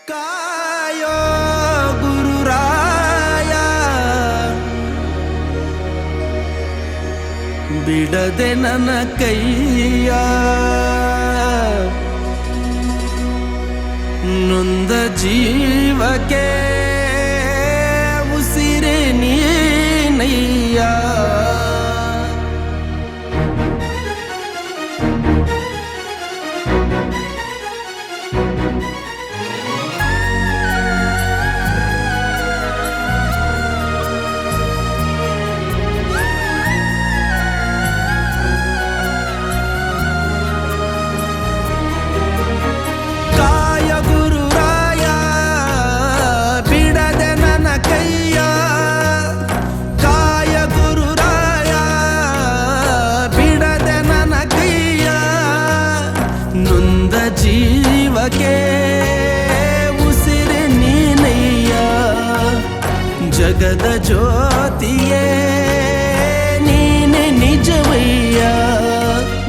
ಕಾಯೋ ಗುರುರಾಯ ಬಿಡದೆ ನನ್ನ ಕೈಯ ನೊಂದ ಜೀವಕ್ಕೆ ಉಸಿರೇ ನೀನಯ್ಯ ಜೀವಕ್ಕೆ ಉಸಿರೆ ನೀನಯ್ಯ ಜಗದ ಜ್ಯೋತಿಯೇ ನೀನೆ ನಿಜವಯ್ಯ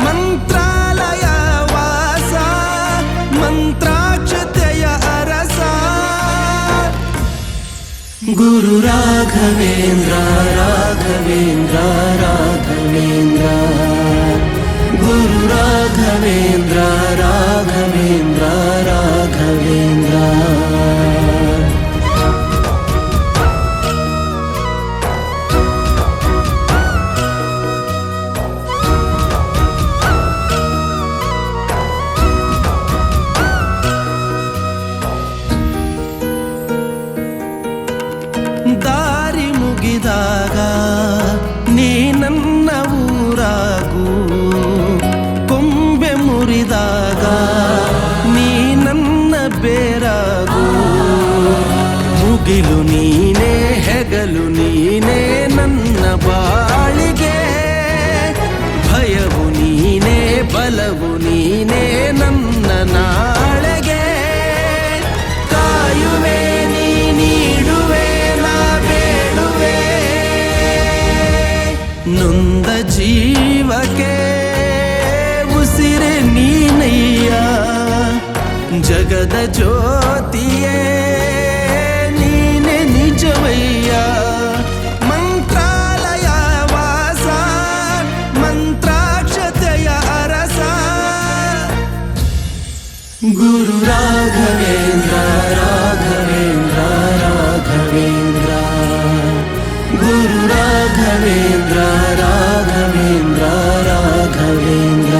ಮಂತ್ರಾಲಯ ವಾಸ ಮಂತ್ರಾಕ್ಷತೆಯ ಅರಸ ಗುರು ರಾಘವೇಂದ್ರ ರಾಘವೇಂದ್ರ ರಾಘವೇಂದ್ರ ಗುರು ರಾಘವೇಂದ್ರ ರಾಘವೇಂದ್ರ ರಾಘವೇಂದ್ರ ದಾರಿ ಮುಗಿದಾಗ ನೀ ನನ್ನ ಊರಾಗು ಕೊಂಬೆ ಮುರಿದಾಗ ನೀ ನನ್ನ ಬೇರಾಗು ಮುಗಿಲು ನೀನೇ ಹೆಗಲು ನೀನೇ ನನ್ನ ಬಾಳಿಗೆ ಭಯವು ನೀನೇ ಬಲವು ನೀನೇ ನನ್ನ ನಾಳೆಗೆ ಕಾಯುವೆ ನೀ ನೀಡುವೆ ನಾ ಬೇಡುವೆ ನೊಂದ ಜೀವಕ್ಕೆ ಉಸಿರೆ ನೀನಯ್ಯ ಜಗದ ಜ್ಯೋತಿಯೇ ನೀನೆ ನಿಜವಯ್ಯ ಮಂತ್ರಾಲಯ ವಾಸ ಮಂತ್ರಾಕ್ಷತೆಯ ಅರಸ ಗುರು ರಾಘವೇಂದ್ರ ರಾಘವೇಂದ್ರ ರಾಘವೇಂದ್ರ ಗುರು ರಾಘವೇಂದ್ರ ರಾಘವೇಂದ್ರ ರಾಘವೇಂದ್ರ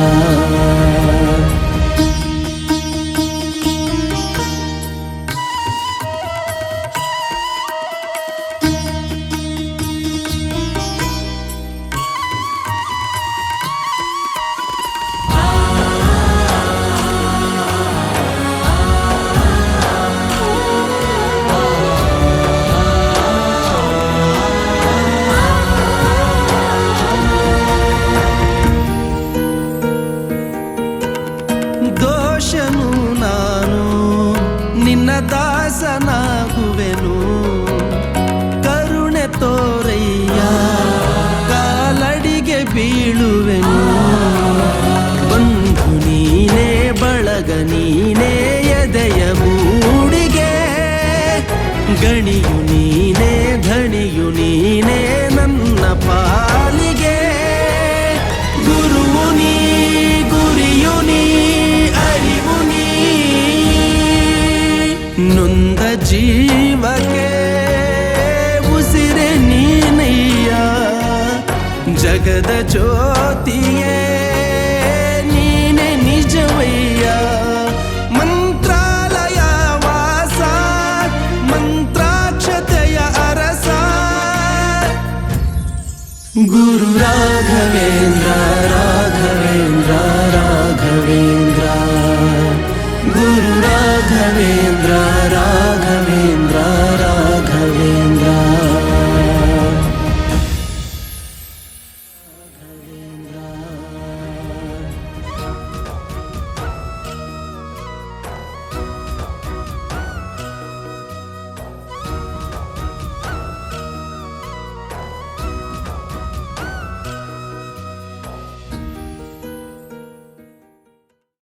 ದೋಷನು ನಾನು ನಿನ್ನ ದಾಸನಾಗುವೆನು ಕರುಣೆ ತೋರಯ್ಯ ಕಾಲಡಿಗೆ ಬೀಳುವೆನು ಬಂಧು ನೀನೇ ಬಳಗ ನೀನೇ ಎದೆಯ ಮೂಡಿಗೆ ಗಣಿಯು ನೀನೇ ಧಣಿಯು ನೀನೇ ನನ್ನ ಪಾಲಿಗೆ ಗುರುವು ನೀ ಗುರಿಯು ನೀ ಅರಿವು ನೀ ನೊಂದ ಜೀವಕ್ಕೆ ಉಸಿರೆ ನೀನಯ್ಯ ಜಗದ ಜ್ಯೋತಿಯೇ ನೀನೆ ನಿಜವಯ್ಯ ಮಂತ್ರಾಲಯ ವಾಸ ಮಂತ್ರಾಕ್ಷತೆಯ ಅರಸ ಗುರು ರಾಘವೇಂದ್ರ